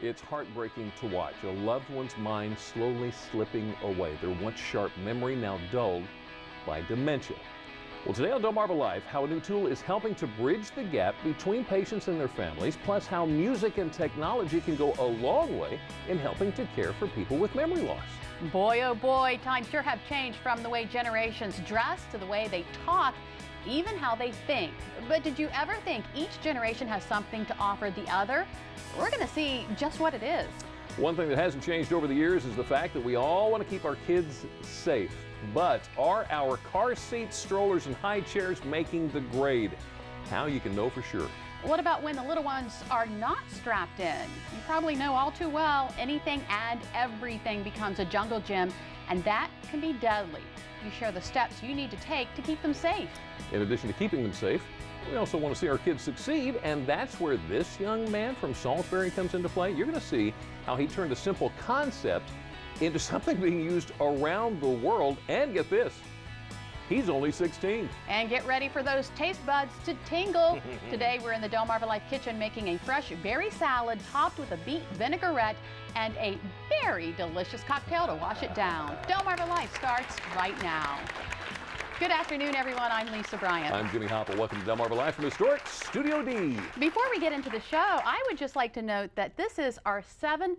It's heartbreaking to watch a loved one's mind slowly slipping away, their once sharp memory now dulled by dementia. Well, today on Delmarva Life, how a new tool is helping to bridge the gap between patients and their families, plus how music and technology can go a long way in helping to care for people with memory loss. Boy, oh boy, times sure have changed from the way generations dress to the way they talk, even how they think. But did you ever think each generation has something to offer the other? We're going to see just what it is. One thing that hasn't changed over the years is the fact that we all want to keep our kids safe. But are our car seats, strollers, and high chairs making the grade? How you can know for sure. What about when the little ones are not strapped in? You probably know all too well, anything and everything becomes a jungle gym, and that can be deadly. You share the steps you need to take to keep them safe. In addition to keeping them safe, we also want to see our kids succeed, and that's where this young man from Salisbury comes into play. You're going to see how he turned a simple concept into something being used around the world, and get this, he's only 16. And get ready for those taste buds to tingle. Today we're in the Delmarva Life kitchen making a fresh berry salad topped with a beet vinaigrette and a very delicious cocktail to wash it down. Delmarva Life starts right now. Good afternoon, everyone. I'm Lisa Bryant. I'm Jimmy Hopple. Welcome to Delmarva Live from historic Studio D. Before we get into the show, I would just like to note that this is our 700th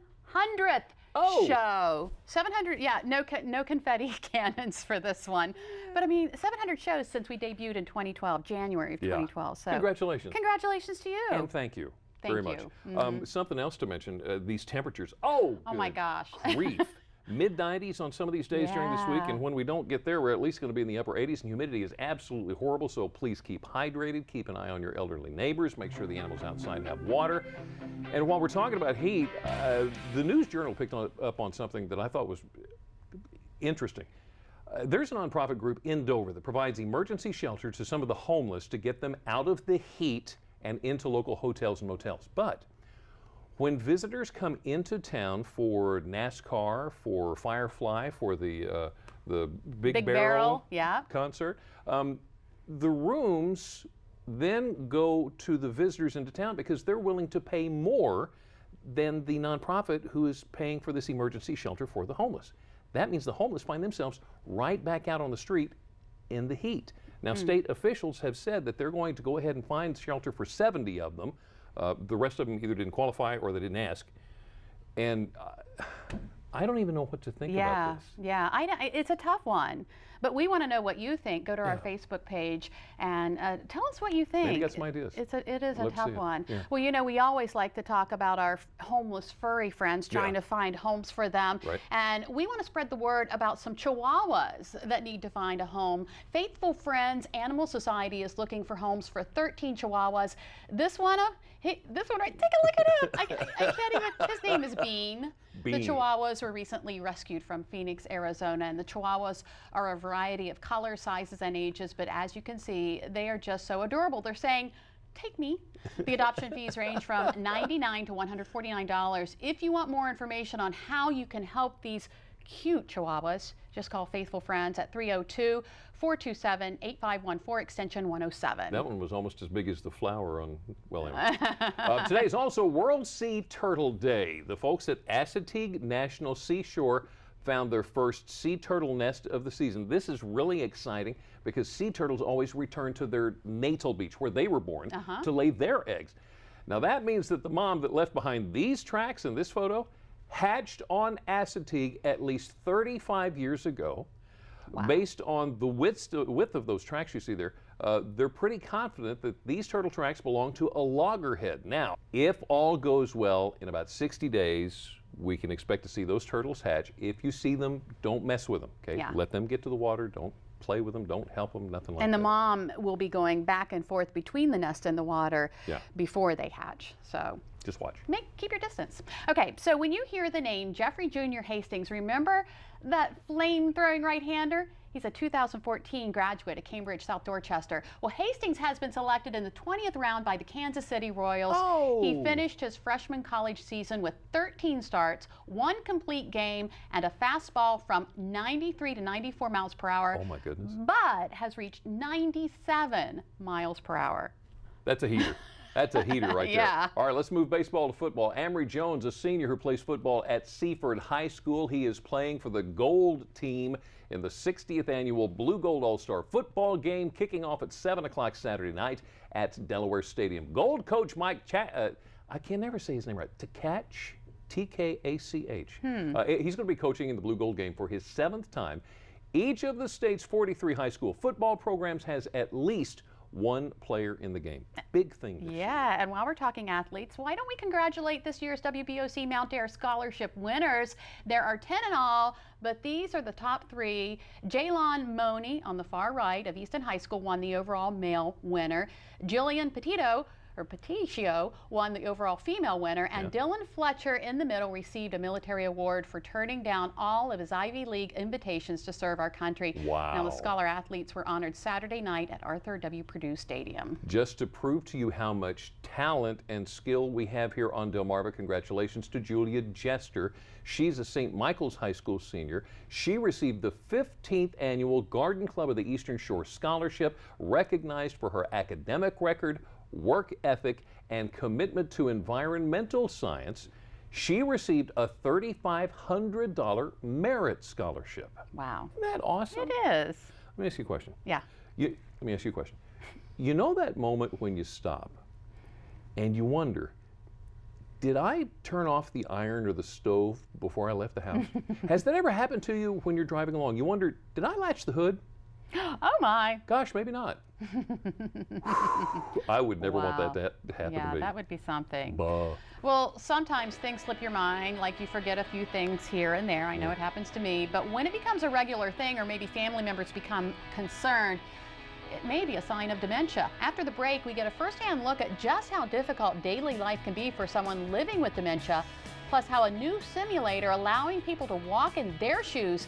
show. 700, yeah, no confetti cannons for this one. But I mean, 700 shows since we debuted in 2012, January of 2012. So congratulations. Congratulations to you. And thank you very much. Something else to mention, these temperatures. Oh my gosh. Grief. Mid-90s on some of these days during this week, and when we don't get there, we're at least going to be in the upper 80s, and humidity is absolutely horrible, so please keep hydrated, keep an eye on your elderly neighbors, make sure the animals outside have water. And while we're talking about heat, the News Journal picked up on something that I thought was interesting. There's a nonprofit group in Dover that provides emergency shelter to some of the homeless to get them out of the heat and into local hotels and motels. But when visitors come into town for NASCAR, for Firefly, for the Big Barrel concert, the rooms then go to the visitors into town because they're willing to pay more than the nonprofit who is paying for this emergency shelter for the homeless. That means the homeless find themselves right back out on the street in the heat. Now, state officials have said that they're going to go ahead and find shelter for 70 of them. The rest of them either didn't qualify or they didn't ask. And I don't even know what to think about this. Yeah, it's a tough one. But we want to know what you think. Go to our Facebook page and tell us what you think. Maybe got some ideas. It is a tough one. Yeah. Well, you know, we always like to talk about our homeless furry friends trying to find homes for them. Right. And we want to spread the word about some Chihuahuas that need to find a home. Faithful Friends Animal Society is looking for homes for 13 Chihuahuas. This one right, take a look at him. I can't even, his name is Bean. The Chihuahuas were recently rescued from Phoenix, Arizona, and the Chihuahuas are a variety of colors, sizes, and ages, but as you can see, they are just so adorable. They're saying, take me. The adoption fees range from $99 to $149. If you want more information on how you can help these cute Chihuahuas, just call Faithful Friends at 302-427-8514, extension 107. That one was almost as big as the flower on, well, anyway. Today is also World Sea Turtle Day. The folks at Assateague National Seashore found their first sea turtle nest of the season. This is really exciting because sea turtles always return to their natal beach where they were born to lay their eggs. Now that means that the mom that left behind these tracks in this photo hatched on Assateague at least 35 years ago. Wow. Based on the width of those tracks you see there, they're pretty confident that these turtle tracks belong to a loggerhead. Now, if all goes well, in about 60 days, we can expect to see those turtles hatch. If you see them, don't mess with them, okay? Yeah. Let them get to the water. Don't play with them. Don't help them, nothing like that. And the mom will be going back and forth between the nest and the water before they hatch. So just watch. Keep your distance. Okay, so when you hear the name Jeffrey Jr. Hastings, remember that flame-throwing right-hander? He's a 2014 graduate at Cambridge, South Dorchester. Well, Hastings has been selected in the 20th round by the Kansas City Royals. He finished his freshman college season with 13 starts, 1 complete game, and a fastball from 93 to 94 miles per hour. Oh my goodness. But has reached 97 miles per hour. That's a heater. That's a heater right there. Yeah. All right, let's move baseball to football. Amory Jones, a senior who plays football at Seaford High School. He is playing for the Gold team in the 60th annual Blue Gold All-Star football game, kicking off at 7 o'clock Saturday night at Delaware Stadium. Gold coach Mike I can never say his name right. Tkach, T-K-A-C-H. He's going to be coaching in the Blue Gold game for his 7th time. Each of the state's 43 high school football programs has at least one player in the game. Big thing this year. Yeah, and while we're talking athletes, why don't we congratulate this year's WBOC Mount Dare Scholarship winners? There are 10 in all, but these are the top 3. Jaylon Money on the far right of Easton High School won the overall male winner. Jillian Peticio won the overall female winner, and Dylan Fletcher in the middle received a military award for turning down all of his Ivy League invitations to serve our country. Wow. Now, the scholar athletes were honored Saturday night at Arthur W. Purdue Stadium. Just to prove to you how much talent and skill we have here on Delmarva, congratulations to Julia Jester. She's a St. Michael's High School senior. She received the 15th annual Garden Club of the Eastern Shore Scholarship, recognized for her academic record, work ethic, and commitment to environmental science. She received a $3,500 merit scholarship. Wow. Isn't that awesome? It is. Let me ask you a question. Yeah. Let me ask you a question. You know that moment when you stop and you wonder, did I turn off the iron or the stove before I left the house? Has that ever happened to you when you're driving along? You wonder, did I latch the hood? Oh my. Gosh, maybe not. I would never want that to happen to me. Yeah, that would be something. Bah. Well, sometimes things slip your mind, like you forget a few things here and there. I know it happens to me. But when it becomes a regular thing, or maybe family members become concerned, it may be a sign of dementia. After the break, we get a first-hand look at just how difficult daily life can be for someone living with dementia, plus how a new simulator allowing people to walk in their shoes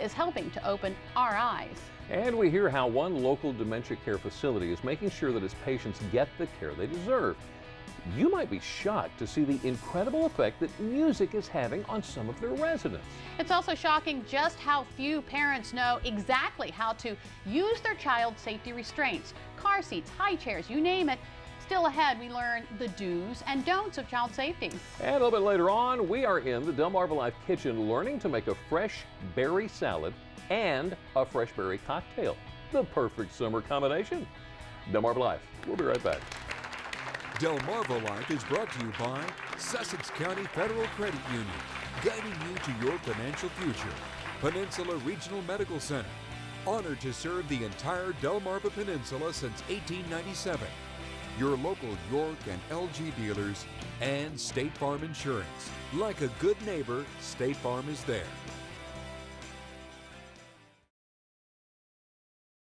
is helping to open our eyes. And we hear how one local dementia care facility is making sure that its patients get the care they deserve. You might be shocked to see the incredible effect that music is having on some of their residents. It's also shocking just how few parents know exactly how to use their child's safety restraints, car seats, high chairs, you name it. Still ahead, we learn the do's and don'ts of child safety. And a little bit later on, we are in the Delmarva Life kitchen learning to make a fresh berry salad and a fresh berry cocktail. The perfect summer combination. Delmarva Life. We'll be right back. Delmarva Life is brought to you by Sussex County Federal Credit Union, guiding you to your financial future. Peninsula Regional Medical Center, honored to serve the entire Delmarva Peninsula since 1897. Your local York and LG dealers, and State Farm Insurance. Like a good neighbor, State Farm is there.